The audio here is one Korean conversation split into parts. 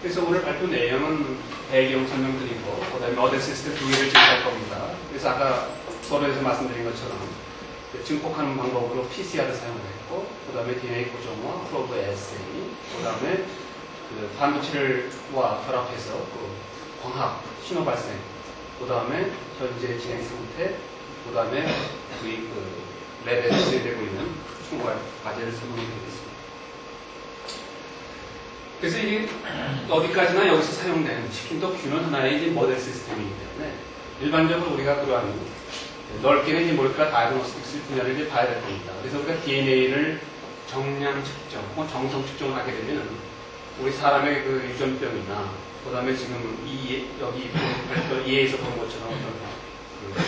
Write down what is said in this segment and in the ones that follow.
그래서 오늘 발표 내용은 배경 설명드리고, 그 다음에 모델 시스템 두 개를 제시할 겁니다. 그래서 아까 서론에서 말씀드린 것처럼 증폭하는 방법으로 PCR을 사용했고, 그 다음에 DNA 고정화, 프로브 에세이, 그 다음에 반도체와 결합해서 광학, 신호 발생, 그 다음에 현재 진행 상태, 그 다음에 우리 랩에 진행되고 있는 총괄 과제를 설명해 드리겠습니다. 그래서 이게 어디까지나 여기서 사용된 치킨도 큐는 하나의 이제 모델 시스템이기 때문에 일반적으로 우리가 그러한 넓게는 이제 몰큐라 다이그노스틱스 분야를 이제 봐야 될 겁니다. 그래서 우리가 DNA를 정량 측정, 혹은 정성 측정을 하게 되면 우리 사람의 그 유전병이나 그 다음에 지금 여기 이에서 본 것처럼 그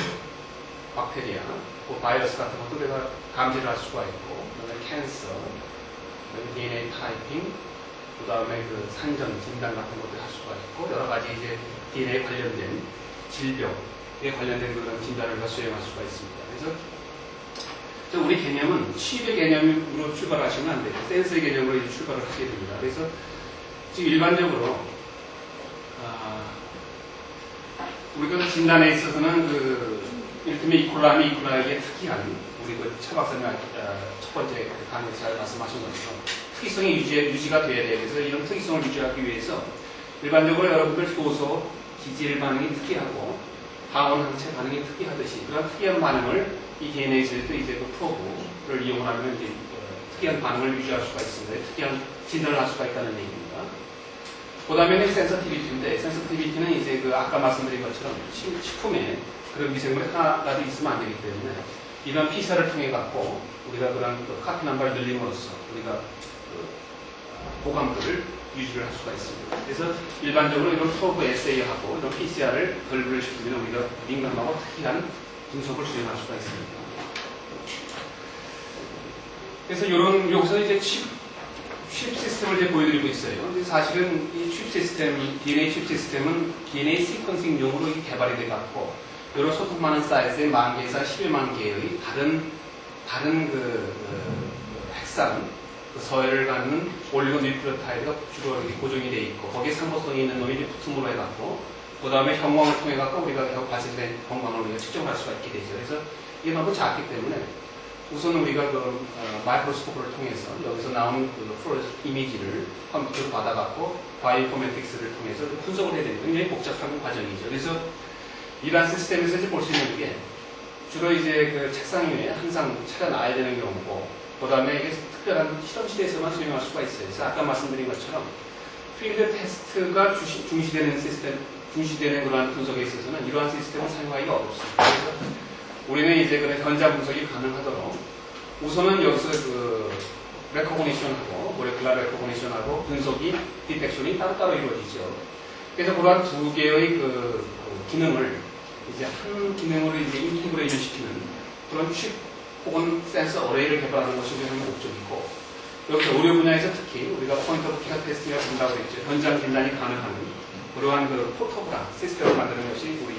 박테리아, 그 바이러스 같은 것도 우리가 감지를 할 수가 있고, 그 다음에 캔서, 그 다음에 DNA 타이핑, 그 다음에 그 산전, 진단 같은 것도 할 수가 있고, 여러 가지 이제 DNA 관련된 질병에 관련된 그런 진단을 수행할 수가 있습니다. 그래서 우리 개념은 취입의 개념으로 출발하시면 안 돼요. 센서의 개념으로 이제 출발을 하게 됩니다. 그래서 지금 일반적으로 우리가 진단에 있어서는 이를테면 이콜라면 이콜라에게 특이한 우리 차 박사님 첫 번째 강의에서 말씀하신 것처럼 특이성이 유지가 돼야 돼요. 그래서 이런 특이성을 유지하기 위해서 일반적으로 여러분들 효소, 기질 반응이 특이하고 방온 항체 반응이 특이하듯이 그런 특이한 반응을 이 DNA에서도 이제 그 프로브를 이용하면 이제 특이한 반응을 유지할 수가 있습니다. 특이한 진단을 할 수가 있다는 얘기입니다. 그 다음에는 센서티비티인데, 센서티비티는 이제 아까 말씀드린 것처럼 식품에 그런 미생물이 하나라도 있으면 안 되기 때문에 이런 PCR을 통해 갖고 우리가 그런 카피 넘버를 늘림으로써 우리가 보관물을 유지를 할 수가 있습니다. 그래서 일반적으로 이런 프로브 에세이하고 이런 PCR을 결부를 시키면 우리가 민감하고 특이한 분석을 수행할 수가 있습니다. 그래서 여기서 이제 칩 시스템을 이제 보여드리고 있어요. 근데 사실은 이 칩 시스템, DNA 칩 시스템은 DNA 시퀀싱용으로 개발이 돼 갖고 여러 소통 많은 사이즈의 10,000개에서 110,000 개의 다른 핵산, 서열을 갖는 올리고뉴클레오타이드가 주로 고정이 돼 있고 거기에 상호성이 있는 놈이 이제 붙음으로 해갖고 그 다음에 형광을 통해 갖고 우리가 발생된 형광을 우리가 측정할 수가 있게 되죠. 그래서 이게 너무 작기 때문에 우선 우리가 마이크로스코프를 통해서 여기서 나온 플로레스 이미지를 컴퓨터로 받아갖고 바이오인포메틱스를 통해서 분석을 해야 됩니다. 굉장히 복잡한 과정이죠. 그래서 이러한 시스템에서 이제 볼 수 있는 게 주로 이제 책상 위에 항상 찾아놔야 되는 경우고, 그 다음에 이게 특별한 실험실에서만 수행할 수가 있어요. 그래서 아까 말씀드린 것처럼 필드 테스트가 중시되는 그러한 분석에 있어서는 이러한 시스템을 사용하기가 어렵습니다. 그래서 우리는 이제 현자 분석이 가능하도록 우선은 여기서 레코그니션하고 모레큘라 레코그니션하고 분석이 디텍션이 따로따로 이루어지죠. 그래서 그러한 두 개의 기능을 이제 한 기능으로 이제 인테그레이션 시키는 그런 칩 혹은 센서 어레이를 개발하는 것이 우리의 목적이고, 여기서 의료 분야에서 특히 우리가 포인트 오브 케어 테스팅을 한다고 했죠. 현장 진단이 가능한 그러한 포토그래프 시스템을 만드는 것이 우리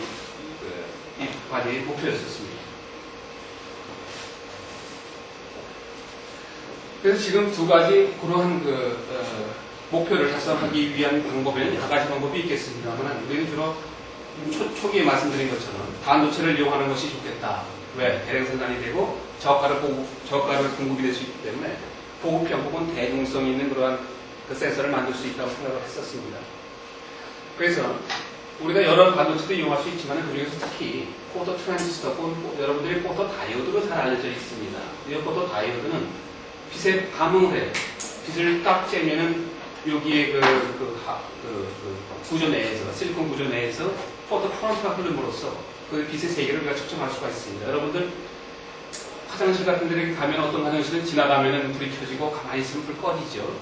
이 과제의 목표였었습니다. 그래서 지금 두 가지 그러한 목표를 달성하기 위한 방법에는 여러 가지 방법이 있겠습니다만 우리는 주로 초기에 말씀드린 것처럼 반도체를 이용하는 것이 좋겠다. 왜? 대량 생산이 되고 저가를 공급이 될 수 있기 때문에 보급형 혹은 대중성 있는 그러한 센서를 만들 수 있다고 생각을 했었습니다. 그래서 우리가 여러 반도체도 이용할 수 있지만 그중에서 특히 포토 트랜지스터, 여러분들이 포토 다이오드로 잘 알려져 있습니다. 이 포토 다이오드는 빛에 반응을 해요. 빛을 딱 쬐면은 여기에 구조 내에서, 실리콘 구조 내에서 포토 커런트가 흐름으로써 그 빛의 세계를 우리가 측정할 수가 있습니다. 여러분들 화장실 같은 데 가면 어떤 화장실은 지나가면은 불이 켜지고 가만히 있으면 불 꺼지죠.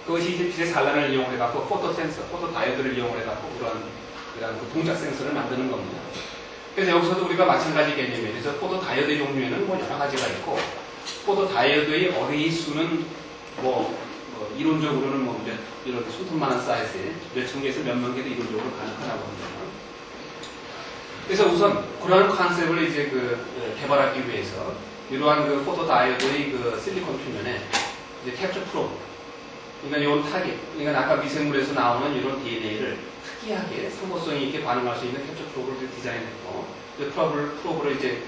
그것이 이제 빛의 산란을 이용해갖고 포토 센서, 포토 다이오드를 이용해갖고 그런 동작 센서를 만드는 겁니다. 그래서 여기서도 우리가 마찬가지 개념이에요. 그래서 포토 다이오드 종류에는 여러 가지가 있고, 포토 다이오드의 어레이 수는 이론적으로는 이런 손톱만한 사이즈에 몇천 개에서 몇만 개도 이론적으로 가능하다고 합니다. 그래서 우선 그러한 컨셉을 이제 개발하기 위해서 이러한 포토 다이오드의 실리콘 표면에 이제 캡처 프로브, 그러니까 이런 타겟, 그러니까 아까 미생물에서 나오는 이런 DNA를 특이하게 상호성이 있게 반응할 수 있는 캡처 프로브를 디자인했고, 프로브를 이제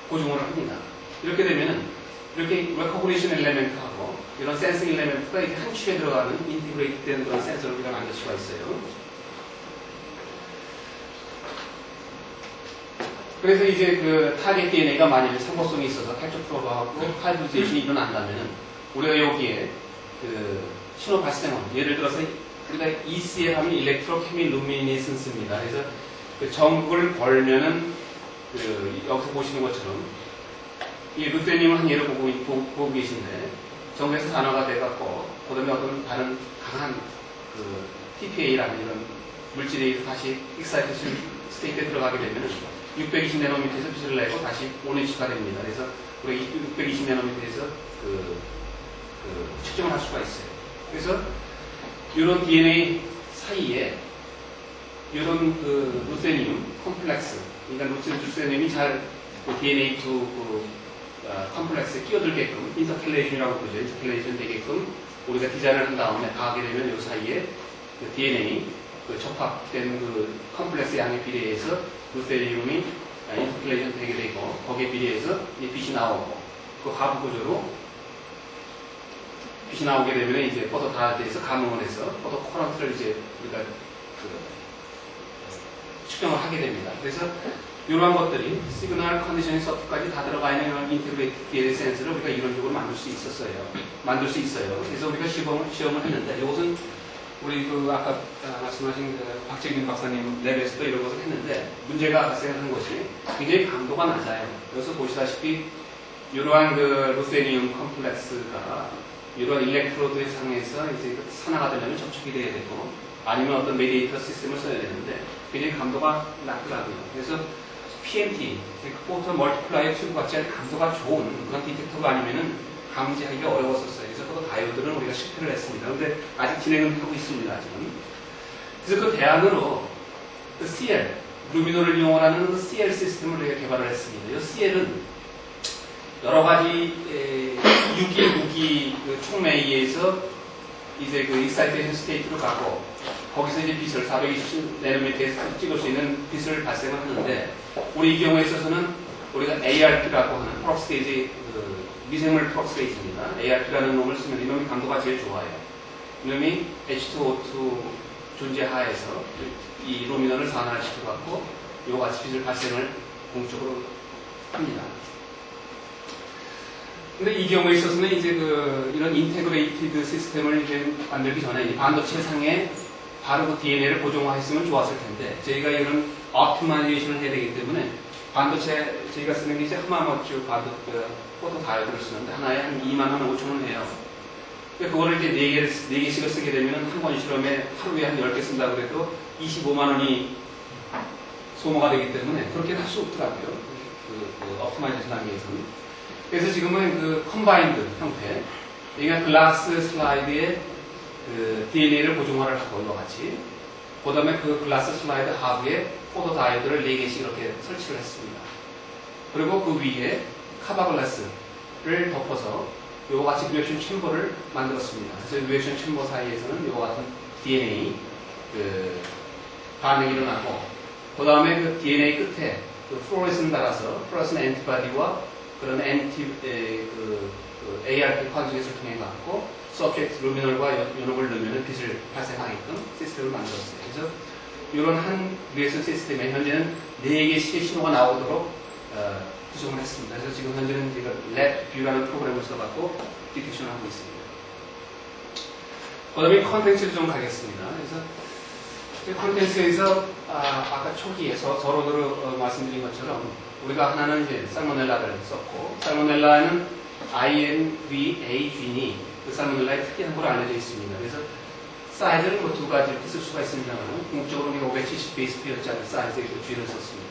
고정을 합니다. 이렇게 되면은 이렇게 레코그니션 엘리멘트하고 이런 센싱 엘리멘트가 이렇게 한 칩에 들어가는 인티그레이트된 그런 센서를 우리가 만들 수가 있어요. 그래서 이제 그 타겟 DNA가 만약에 상호성이 있어서 캡처 프로브하고 하이브리제이션이 일어난다면은 우리가 여기에 그 신호 발생원, 예를 들어서 우리가 ECL 하면 일렉트로케미 루미니센스입니다. 그래서 그 전극을 벌면은 그 여기서 보시는 것처럼 이 루테늄을 한 예를 보고 계신데 전극에서 산화가 돼갖고 그다음에 어떤 다른 강한 그 TPA라는 이런 물질에 의해서 다시 익사이테이션 스테이트에 들어가게 되면은 620나노미터에서 빛을 내고 다시 온에치가 됩니다. 그래서 우리가 620나노미터에서 측정을 할 수가 있어요. 그래서 이런 DNA 사이에 이런 그 루테늄 컴플렉스, 그러니까 루테늄이 잘 DNA2 컴플렉스에 끼어들게끔 인터켈레이션이라고 그러죠. 인터켈레이션 되게끔 우리가 디자인을 한 다음에 가게 되면 이 사이에 그 DNA 접합된 그 컴플렉스 양에 비례해서 루테늄이 인터켈레이션 되게 되고 거기에 비례해서 빛이 나오고 그 하부 구조로 빛이 나오게 되면 이제 포토 다이어트에서 감응을 해서 포토 커런트를 이제 우리가 측정을 하게 됩니다. 그래서 이러한 것들이 시그널 컨디셔닝 서프까지 다 들어가 있는 인테그레이트 DNA 센서를 우리가 이론적으로 만들 수 있어요. 그래서 우리가 시험을 했는데 이것은 우리 그 아까 말씀하신 그 박재균 박사님 랩에서도 이런 것을 했는데 문제가 발생하는 것이 굉장히 강도가 낮아요. 그래서 보시다시피 이러한 그 루테늄 컴플렉스가 이러한 일렉트로드의 상에서 이제 산화가 되려면 접촉이 돼야 되고 아니면 어떤 메디에이터 시스템을 써야 되는데 굉장히 감도가 낮더라고요. 그래서 PMT, 포터 멀티플라이어 튜브 같이 감도가 좋은 그런 디텍터가 아니면은 감지하기가 어려웠었어요. 그래서 또 다이오드는 우리가 실패를 했습니다. 그런데 아직 진행은 하고 있습니다. 아직은. 그래서 그 대안으로 그 CL, 루미노를 이용하는 그 CL 시스템을 우리가 개발을 했습니다. 이 CL은 여러 가지 6기, 9기 그 촉매에 의해서 이제 그 익사이테이션 스테이트로 가고 거기서 이제 빛을 420나노미터에서 찍을 수 있는 빛을 발생을 하는데 우리 이 경우에 있어서는 우리가 ARP라고 하는 프록스테이지 그 미생물 프록스테이지입니다. ARP라는 놈을 쓰면 이놈이 감도가 제일 좋아요. 이놈이 H2O2 존재하에서 이 루미넌을 산화를 시켜갖고 이와 같이 빛을 발생을 공적으로 합니다. 근데 이 경우에 있어서는 이제 이런 인테그레이티드 시스템을 이제 만들기 전에 이 반도체 상에 바로 그 DNA를 고정화했으면 좋았을 텐데 저희가 이런 optimization을 해야 되기 때문에 반도체 저희가 쓰는 게 이제 하마머츠 포토 다이오드를 쓰는데 하나에 한 25,000원 해요. 그거를 이제 4개씩을 쓰게 되면 한 번 실험에 하루에 한 10개 쓴다고 해도 250,000원이 소모가 되기 때문에 그렇게 할 수 없더라고요. optimization 하기 위해서는. 그래서 지금은 그 컴바인드 형태, 그러니까 글라스 슬라이드에 그 DNA를 고정화를 하고 이와 같이, 그 다음에 그 글라스 슬라이드 하부에 포토 다이오드를 4개씩 이렇게 설치를 했습니다. 그리고 그 위에 카바글라스를 덮어서 이와 같이 리액션 챔버를 만들었습니다. 그래서 리액션 챔버 사이에서는 이와 같은 DNA 그 반응이 일어나고, 그 다음에 그 DNA 끝에 그 플로레슨 달아서 플로레슨 엔티바디와 그런 ARP 컨주게이션을 통해 갖고 서브젝트 루미널과 연옥을 넣으면 빛을 발생하게끔 시스템을 만들었어요. 그래서 이런 한 리액션 시스템에 현재는 4개씩의 신호가 나오도록 구성을 했습니다. 그래서 지금 현재는 제가 랩뷰라는 프로그램을 써갖고 디텍션을 하고 있습니다. 그 다음에 컨텐츠를 좀 가겠습니다. 그래서 컨텐츠에서 아까 초기에 서로들 말씀드린 것처럼 우리가 하나는 이제 살모넬라를 썼고, 살모넬라는 INVA 균이 그 살모넬라의 특이한 걸로 알려져 있습니다. 그래서 사이즈는 뭐 2가지 이렇게 쓸 수가 있습니다만 궁극적으로 우리가 570 베이스 페어짜리 사이즈의 그 균을 썼습니다.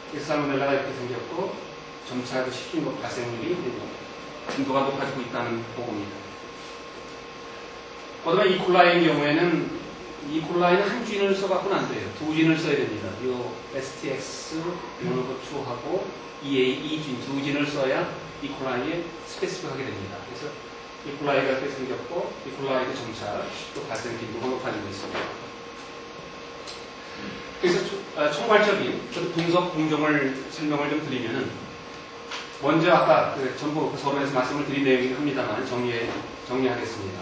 그래서 살모넬라가 이렇게 생겼고 점차 그 식힌 것 발생률이 빈도가 높아지고 있다는 보고입니다. 그다음에 이콜라이의 경우에는 이콜라이는 한 균을 써갖고는 안 돼요. 2균을 써야 됩니다. 요 STX 모노고2하고 EA 2균 2균을 써야 이콜라이에 스페시픽하게 됩니다. 그래서 이콜라이가 이렇게 생겼고, 이콜라이도 점차 또 발생 빈도가 높아지고 있습니다. 그래서 총괄적인 분석 공정을 설명을 좀 드리면은, 먼저 아까 전부 서론에서 말씀을 드린 내용이긴 합니다만 정리하겠습니다.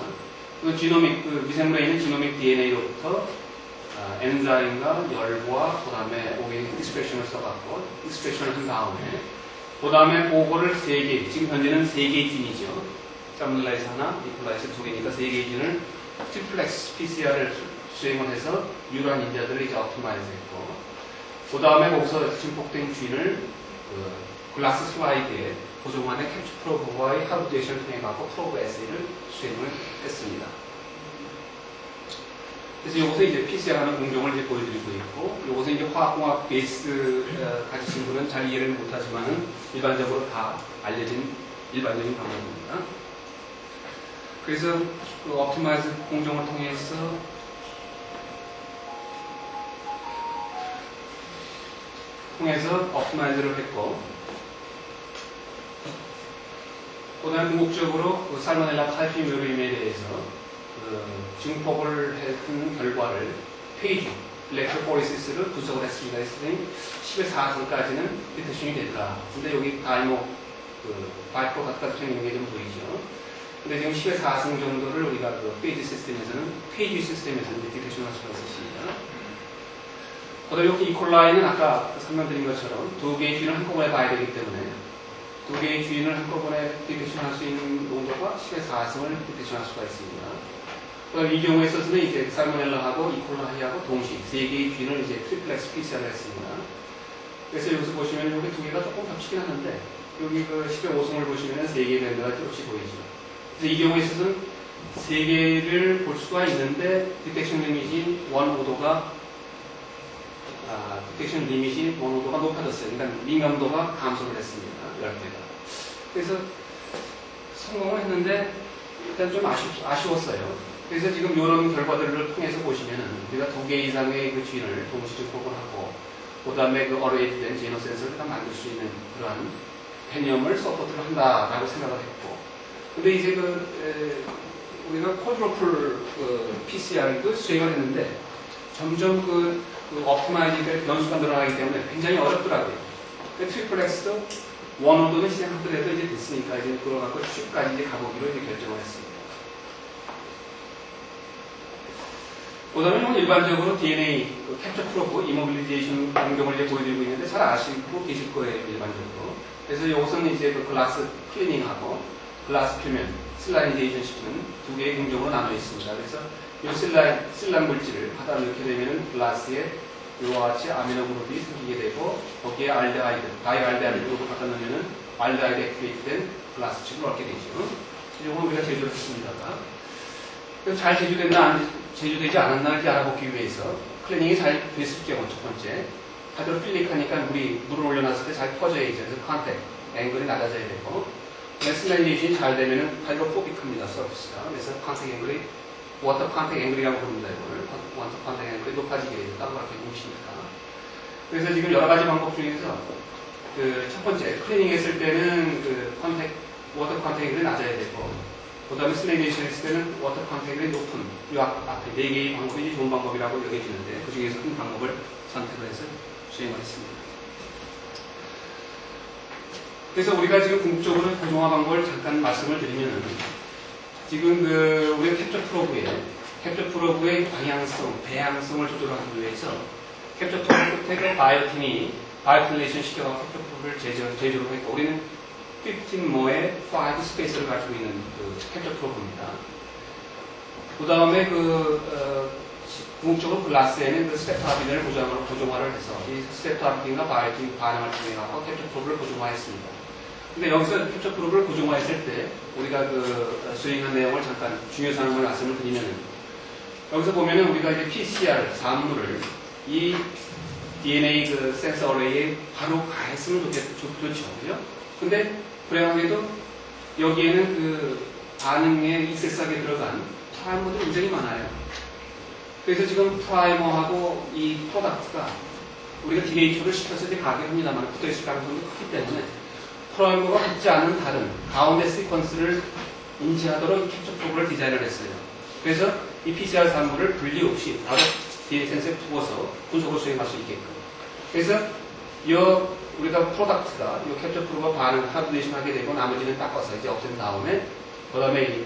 미생물에 있는 지노믹 DNA로부터 엔자임과 열과 그 다음에 오게 익스프레션을 써갖고 익스프레션을 한 다음에 그 다음에 그거를 3개, 지금 현재는 3개의 진이죠. 살모넬라에서 하나, 이콜라에서 2개니까 3개의 진을 트리플렉스 PCR을 수행을 해서 유란 인자들을 이제 옵티마이즈 했고, 그 다음에 거기서 증폭된 균을 글라스 슬라이드에 고정안에 캡처 프로브와의 하루데이션을 통해 갖고 프로브 에세이를 수행을 했습니다. 그래서 이것에 이제 PCR하는 공정을 이제 보여드리고 있고, 이것은 이제 화학공학 베이스 가지신 분은 잘 이해를 못하지만은 일반적으로 다 알려진 일반적인 방법입니다. 그래서 그 옵티마이즈 공정을 통해서 옵티마이즈를 했고, 그 다음에 궁극적으로 살모넬라 칼피뮤림에 대해서 증폭을 했던 결과를 페이지, 일렉트로포리시스를 분석을 했습니다. 그랬더니 10의 4승까지는 디텍션이 됐다. 근데 여기 바이프로 갖다 붙여있는 게 좀 보이죠. 근데 지금 10의 4승 정도를 우리가 페이지 시스템에서는, 디텍션할 수가 있습니다. 그 다음에 여기 이콜라이는 아까 설명드린 것처럼 2개의 균을 한꺼번에 봐야 되기 때문에 2개의 균을 한꺼번에 디텍션할 수 있는 농도가 10의 4승을 디텍션할 수가 있습니다. 이 경우에 있어서는 이제 살모넬라하고 이콜라이하고 동시 3개의 균을 이제 트리플렉스 PCR을 했습니다. 그래서 여기서 보시면 여기 2개가 조금 겹치긴 하는데, 여기 10의 5승을 보시면 3개의 밴드가 뚜렷이 보이죠. 그래서 이 경우에 있어서는 3개를 볼 수가 있는데, 디텍션 리밋이 원오도가 높아졌어요. 그러니까 민감도가 감소를 했습니다. 10개가. 그래서 성공을 했는데, 일단 좀 아쉬웠어요. 그래서 지금 이런 결과들을 통해서 보시면은 우리가 2개 이상의 그 균을 동시 증폭을 하고, 그 다음에 어레이드된 제노 센서를 만들 수 있는 그러한 개념을 서포트를 한다라고 생각을 했고, 근데 이제 우리가 쿼드로플 PCR도 수행을 했는데 점점 옵티마이징 변수가 늘어나기 때문에 굉장히 어렵더라고요. 트리플렉스도 원오도는 시행하더라도 이제 됐으니까 이제 그걸 갖고 칩까지 이제 가보기로 이제 결정을 했습니다. 그 다음에 일반적으로 DNA 캡처 프로브 이모빌리제이션 공정을 이제 보여드리고 있는데 잘 아시고 계실 거예요, 일반적으로. 그래서 이것은 이제 글라스 클리닝하고 글라스 표면 슬라이제이션 시키는 2개의 공정으로 나눠 있습니다. 그래서 이 슬란 물질을 하다 넣게 되면 글라스에 이와 같이 아미노 그룹이 생기게 되고, 거기에 알데하이드, 다이알데하이드 그룹을 갖다 넣으면 알데하이드 액티베이트된 글라스 칩을 얻게 되죠. 이건 우리가 제조를 했습니다. 잘 제조되지 않았나 를 알아보기 위해서 클리닝이 잘 됐을 경우 첫 번째, 하이드로필릭하니까 물을 올려놨을 때 잘 퍼져야죠. 그래서 컨택, 앵글이 낮아져야 되고, 슬라이제이션이 잘 되면 하이드로포빅합니다. 서비스가. 그래서 컨택 앵글이 워터 컨택 앵글이라고 부릅니다. 이걸 워터 컨택 앵글이 높아지게 되죠. 그렇게 뭉치니까. 그래서 지금 여러 가지 방법 중에서 첫 번째 클리닝 했을 때는 워터 컨택 앵글이 낮아야 되고, 그 다음에 슬라이제이션 했을 때는 워터 컨택 앵글이 높은 이 앞에 4개의 방법이 좋은 방법이라고 여겨지는데, 그 중에서 한 방법을 선택을 해서 수행을 했습니다. 그래서 우리가 지금 궁극적으로 고정화 방법을 잠깐 말씀을 드리면, 지금 우리가 캡처 프로브의 방향성, 배양성을 조절하기 위해서 캡처 프로브 끝에 바이오티네이션 시켜서 캡처 프로브를 제조를 했고, 우리는 15모의 5 스페이스를 가지고 있는 캡처 프로브입니다. 그 다음에 궁극적으로 글라스에는 스텝타빈을 고정화를 해서 이 스텝타빈과 바이오틴 반응을 통해서 캡처 프로브를 고정화했습니다. 근데 여기서 캡처 프로브를 고정화했을 때 우리가 수행한 내용을 잠깐 중요 사항을 말씀을 드리면은, 여기서 보면은 우리가 이제 PCR 산물을 이 DNA 센서 어레이에 바로 가했으면 좋죠. 그죠? 근데 불행하게도 여기에는 반응에 익세스하게 들어간 프라이머들이 굉장히 많아요. 그래서 지금 프라이머하고 이 프로덕트가 우리가 디네이처를 시켜서 이제 가게 합니다만 붙어있을 가능성이 크기 때문에 프라이머가 붙지 않은 다른 가운데 시퀀스를 인지하도록 캡처 프로브를 디자인을 했어요. 그래서 이 PCR 산물을 분리 없이 바로 DNA 센서에 두어서 분석을 수행할 수 있게끔. 그래서 우리가 프로덕트가 이 캡처 프로브가 반응 하드레이션 하게 되고 나머지는 닦아서 이제 없앤 다음에 그 다음에 이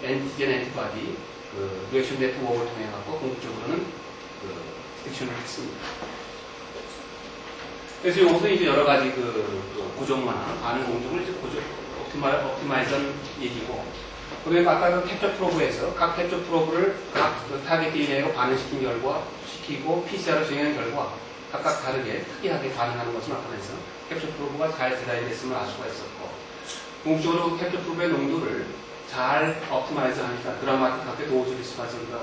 엔티젠 엔티바디 그 리액션 네트워크를 통해 갖고 궁극적으로는 그 디텍션을 했습니다. 그래서 여기서 이제 여러 가지 그 구조만 반응 공정을 이제 옵티마이전 얘기고, 그다음에 아까 그 캡처 프로브에서 각 캡처 프로브를 각 타겟 DNA로 반응시킨 결과 시키고 PCR을 수행한 결과 각각 다르게 특이하게 반응하는 것을 나타내서 캡처 프로브가 잘 디자인 됐음을 알 수가 있었고, 궁극적으로 캡처 프로브의 농도를 잘 옵티마이즈 하니까 드라마틱하게 도우줄 수가 있었습니다.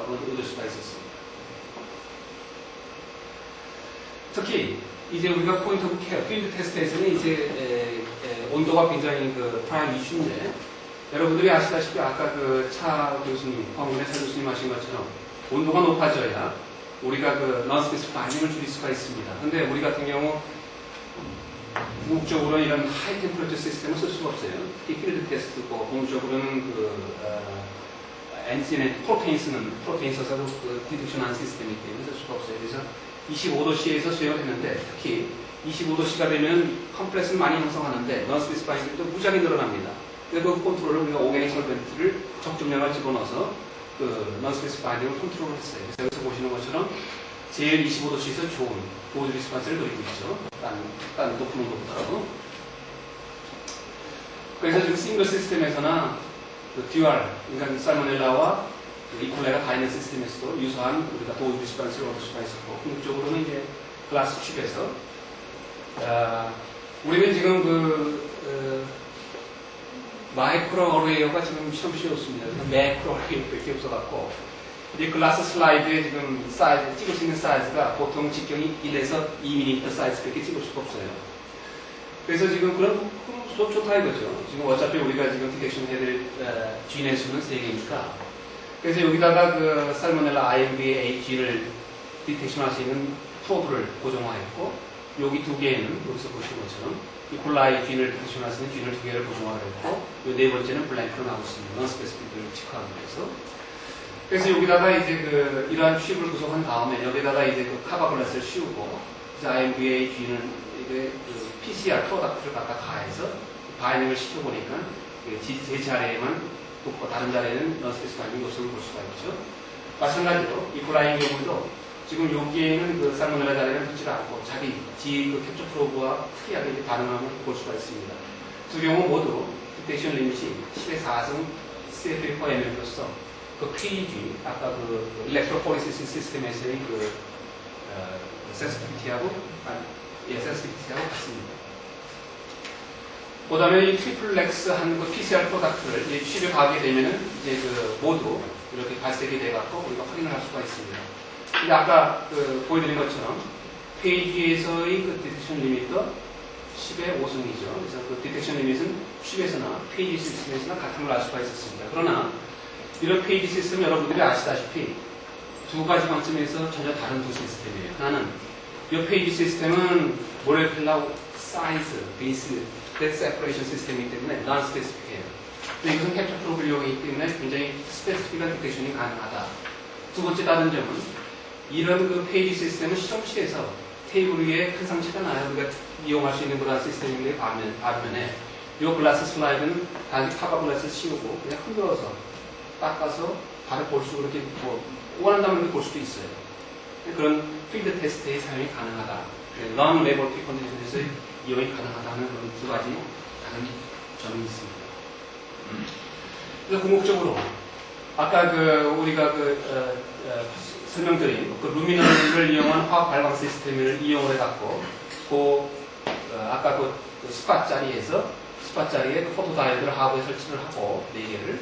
특히 이제 우리가 포인트 오브 케어, 필드 테스트에서는 이제 온도가 굉장히 그 프라임 이슈인데, 여러분들이 아시다시피 아까 그 차 교수님, 황문의 차 교수님 하신 것처럼 온도가 높아져야 우리가 그 넌스페시픽 반응을 줄일 수가 있습니다. 근데 우리 같은 경우 궁극적으로 이런 하이 템퍼레처 시스템을 쓸 수가 없어요. 특히 필드 테스트고, 궁극적으로는 그 엔진에 프로테인 써서 그 디텍션하는 시스템이기 때문에 쓸 수가 없어요. 그래서 25도C에서 수행을 했는데, 특히 25도C가 되면 컴프레스를 많이 형성하는데 넌스페시픽 반응도 무지하게 늘어납니다. 그래서 그 컨트롤을 우리가 오게닉 솔벤트를 적정량을 집어넣어서 그 넌스페시픽 반응을 컨트롤을 했어요. 그래서 여기서 보시는 것처럼 제일 25도C에서 좋은 도즈 리스판스를 노리고 있죠. 딴 높은 온도보다도. 그래서 지금 싱글 시스템에서나 그 듀얼, 그러니까 살모넬라와 이콜레가 다 있는 시스템에서도 유사한 우리가 도즈 리스판스를 얻을 수가 있었고, 궁극적으로는 이제 글라스 칩에서 우리는 지금 마이크로 어레이어가 지금 시험시에 없습니다. 매크로 어레이어밖에 없어갖고, 이 글라스 슬라이드에 지금 사이즈, 찍을 수 있는 사이즈가 보통 직경이 1에서 2mm 사이즈밖에 찍을 수가 없어요. 그래서 지금 그런 좋다 이거죠. 지금 어차피 우리가 지금 디텍션 해드릴 G의 수는 3개니까. 그래서 여기다가 그 살모넬라 IMVA G를 디텍션 할 수 있는 프로브를 고정화했고, 여기 2개에는 여기서 보시는 것처럼 이콜라이 G를 디텍션 할 수 있는 G를 2개를 고정화했고, 이 네 번째는 블랭크로 나오고 있습니다. 넌스페시픽을 체크하기 위해서. 그래서 여기다가 이제 이러한 칩을 구성한 다음에 여기다가 이제 그 카바글라스를 씌우고, 이제 IMVA G는 이게 PCR 프로덕트를 각각 가해서 바이닝을 시켜보니까 제 자리에만 높고 다른 자리에는 넌스페시픽한 요소를 볼 수가 있죠. 마찬가지로 이콜라인 경우도 지금 여기에는 그 살모넬라 자리에는 붙지 않고 자기 그 캡처 프로브와 특이하게 반응하는 걸 볼 수가 있습니다. 두 경우 모두 디텍션 리밋이 10의 4승 CFA 퍼 ml로서 그 PEG, 아까 그 일렉트로포리시스 시스템에서의 센시티비티하고 같습니다. 그 다음에 이 트리플렉스 한 그 PCR 프로덕트를 이제 칩에 가게 되면은 이제 모두 이렇게 발색이 돼갖고 우리가 확인을 할 수가 있습니다. 근데 아까 보여드린 것처럼 페이지에서의 그 디텍션 리밋도 10의 5승이죠. 그래서 그 디텍션 리밋은 칩에서나 페이지 시스템에서나 같은 걸 알 수가 있었습니다. 그러나 이런 페이지 시스템 여러분들이 아시다시피 두 가지 관점에서 전혀 다른 두 시스템이에요. 하나는 이 페이지 시스템은 몰레큘러 사이즈, 베이스, 데트 세퍼레이션 시스템이기 때문에 넌 스페시픽해요. 근데 이것은 캡처 프로브를 이용하기 때문에 굉장히 스페시픽한 디텍션이 가능하다. 두 번째 다른 점은 이런 그 페이지 시스템은 시험실에서 테이블 위에 큰 상처가 나요. 우리가 이용할 수 있는 그런 시스템인데 반면에 이 글라스 슬라이드는 단지 카바 글라스 씌우고 그냥 흔들어서 닦아서 바로 볼 수 그렇게 원한다면 볼 수도 있어요. 그런 필드 테스트의 사용이 가능하다. 넌 레버러토리 컨디션에서 이용이 가능하다는 그런 두 가지 다른 점이 있습니다. 그래서 궁극적으로 아까 우리가 설명드린 루미넌을 이용한 화학 발광 시스템을 이용을 해갖고 아까 스팟 자리에 포토 다이오드를 하부에 설치를 하고 4개를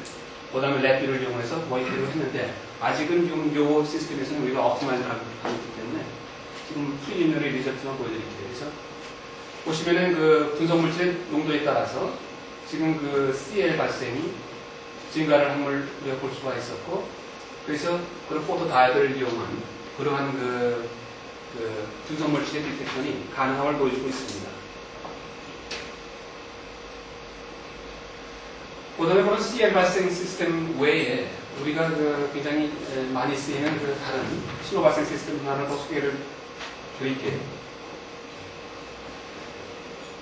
그 다음에 랩비를 이용해서 모니터링을 했는데 아직은 지금 요 시스템에서는 우리가 옵티마이즈를 하고 있기 때문에 지금 프리리미너리 리저트만 보여드릴게요. 그래서 보시면은 그 분석물질의 농도에 따라서 지금 CL 발생이 증가를 한 걸 우리가 볼 수가 있었고, 그래서 그런 포토 다이오드를 이용한 그러한 분석물질의 디텍션이 가능함을 보여주고 있습니다. 그다음에 그런 CL 발생 시스템 외에 우리가 굉장히 많이 쓰이는 다른 신호 발생 시스템 하나를 더 소개를 드릴게요.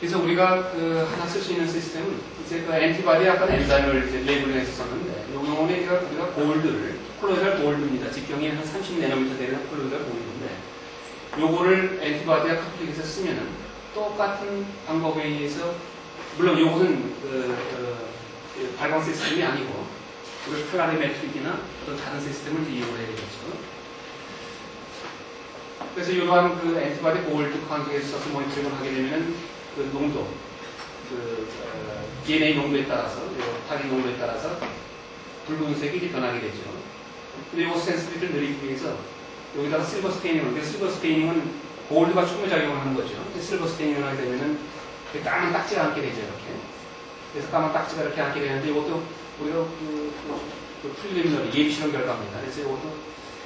그래서 우리가 하나 쓸 수 있는 시스템은 이제 엔티바디 약간 엔자임을 이제 레이블링해서 썼는데 이 경우는 우리가 골드를 콜로이달 골드입니다. 직경이 한 30nm 되는 콜로이달 골드인데 요거를 엔티바디와 커플링해서 쓰면은 똑같은 방법에 의해서 물론 요것은 발광 시스템이 아니고 우리 칼라리메트릭이나 어떤 다른 시스템을 이용을 해야 되겠죠. 그래서 이러한 엔티바디 골드 관계에서 써서 모니터링을 하게 되면은 농도, DNA 농도에 따라서, 타깃 농도에 따라서 붉은색이 변하게 되죠. 근데 이 센스티비티를 늘리기 위해서 여기다가 실버 스테이닝을, 실버 스테이닝은 골드가 충분작용을 하는 거죠. 실버 스테이닝을 하게 되면은 까만 딱지가 않게 되죠, 이렇게. 그래서 까만 딱지가 이렇게 않게 되는데 이것도 우리가 프리리미너리 예비 실험 결과입니다. 그래서 이것도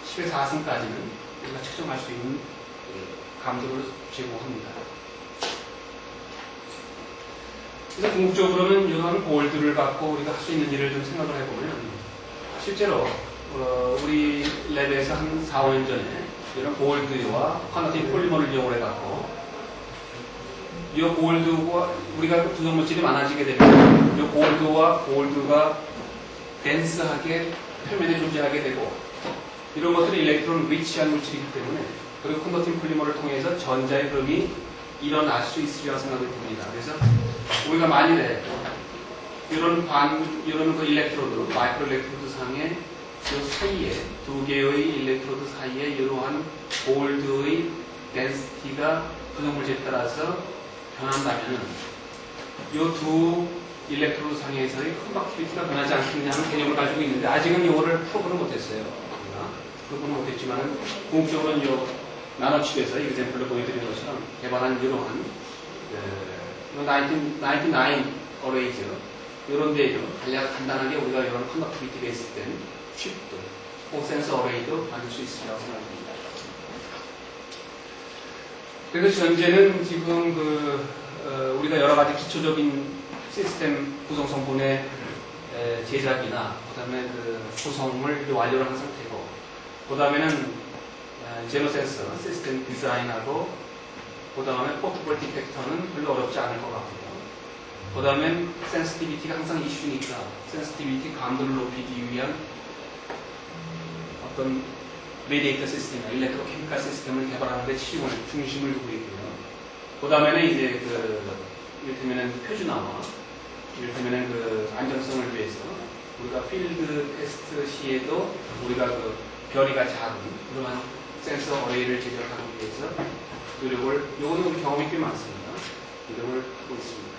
10의 4승까지는 우리가 측정할 수 있는 감도를 제공합니다. 그래서 궁극적으로는 이런 골드를 갖고 우리가 할 수 있는 일을 좀 생각을 해보면 실제로 우리 랩에서 한 4, 5년 전에 이런 골드와 쿼너틱 폴리머를 이용을 해갖고 이 골드와 우리가 부속 물질이 많아지게 되면 이 골드가 덴스하게 표면에 존재하게 되고 이런 것들이 일렉트론 리치한 물질이기 때문에 그리고 컨버팅 폴리머를 통해서 전자의 흐름이 일어날 수 있으리라고 생각이 듭니다. 그래서 우리가 만일에 이런 일렉트로드, 마이크로 일렉트로드 상의 그 사이에 두 개의 일렉트로드 사이에 이러한 골드의 덴시티가 부속물질에 따라서 변한다면은 이 두 일렉트로드 상에서의 컨덕티비티가 변하지 않겠느냐는 개념을 가지고 있는데 아직은 이거를 풀어보는 못했어요. 풀어보는 못했지만 궁극적으로는 이 나노칩에서 이그젠플로 보여드린 것처럼 개발한 이러한 99 어레이즈 이런 데에도 간단하게 우리가 이런 컨덕티비티 베이스된 칩도 호센서 어레이도 만들 수 있으리라고 생각합니다. 그래서 현재는 지금 우리가 여러 가지 기초적인 시스템 구성 성분의 제작이나 그다음에 구성을 완료를 한 상태고 그다음에는 제노센서 시스템 디자인하고 그 다음에 포트볼 디텍터는 별로 어렵지 않을 것 같고요. 그 다음에 센시티비티가 항상 이슈니까 센시티비티 감도를 높이기 위한 어떤 레디에이터 시스템이나 일렉트로케미칼 시스템을 개발하는 데 중심을 두고 있고요. 그 다음에는 이제 이를테면은 표준화와 이를테면은 안정성을 위해서 우리가 필드 테스트 시에도 우리가 별이가 작은 그러한 센서 어레이를 제작하기 위해서 요거는 우리 경험이 꽤 많습니다. 노력을 하고 있습니다.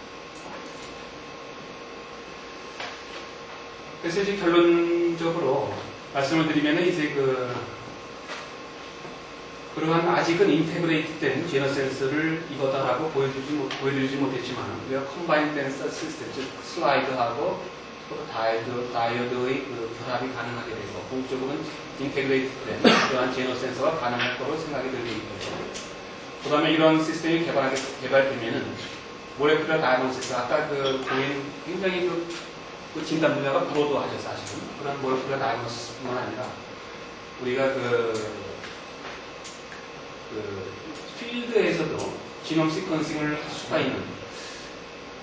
그래서 이제 결론적으로 말씀을 드리면 이제 그러한 아직은 인테그레이트된 제너 센서를 이거다라고 보여드리지 못했지만 우리가 컴바인 센서 시스템, 즉 슬라이드하고 다이어드의 결합이 가능하게 되고 공적으로는 인테그레이트된 그러한 제너 센서가 가능할 거로 생각이 들고 있고요. 그 다음에 이런 시스템이 개발되면은 모레큘러 다이너시스 아까 보인 굉장히 진단 분야가 브로드하죠 사실은. 그런 모레큘러 다이너시스뿐만 아니라 우리가 필드에서도 지놈 시퀀싱을 할 수가 있는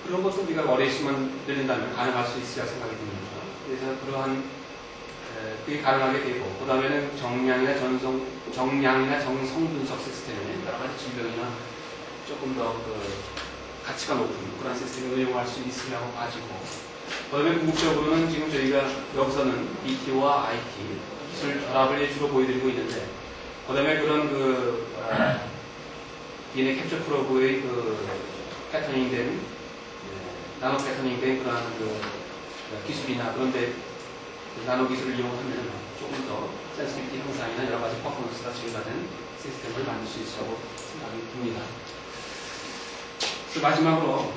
그런 것도 우리가 머리수만 늘린다면 가능할 수 있으리라 생각이 듭니다. 그래서 그러한 그게 가능하게 되고 그 다음에는 정량이나 정성 분석 시스템에 여러 가지 질병이나 조금 더 가치가 높은 그런 시스템을 이용할 수 있으려고 가지고 그 다음에 궁극적으로는 지금 저희가 여기서는 BT와 IT 기술 결합을 주로 보여드리고 있는데 그 다음에 그런 DNA 캡처 프로브의 패터닝된 나노 패터닝된 그런 기술이나 그런데 나노 기술을 이용하면 조금 더 센시티비티 향상이나 여러 가지 퍼포먼스가 증가된 시스템을 만들 수 있으라고 생각이 듭니다. 그래서 마지막으로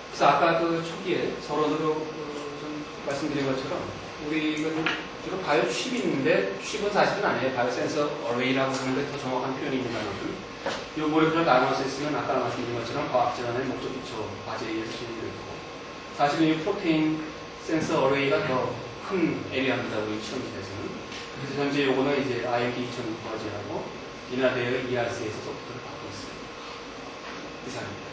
그래서 아까 초기에 서론으로 좀 말씀드린 것처럼 우리는 주로 바이오 칩이 있는데 칩은 사실은 아니에요. 바이오 센서 어레이라고 하는 게 더 정확한 표현입니다만 이 모레큘러 다이너시스는 아까 말씀드린 것처럼 과학 재단의 목적 기초 과제에 의해서 진행되고 사실은 이 프로테인 센서 어레이가 더 큰 에리어입니다. 우리 시험지에서는. 그래서 현재 요거는 이제 IMD 2009 과제하고 이나대의 ERC에서 소프트를 받고 있어요. 이상입니다.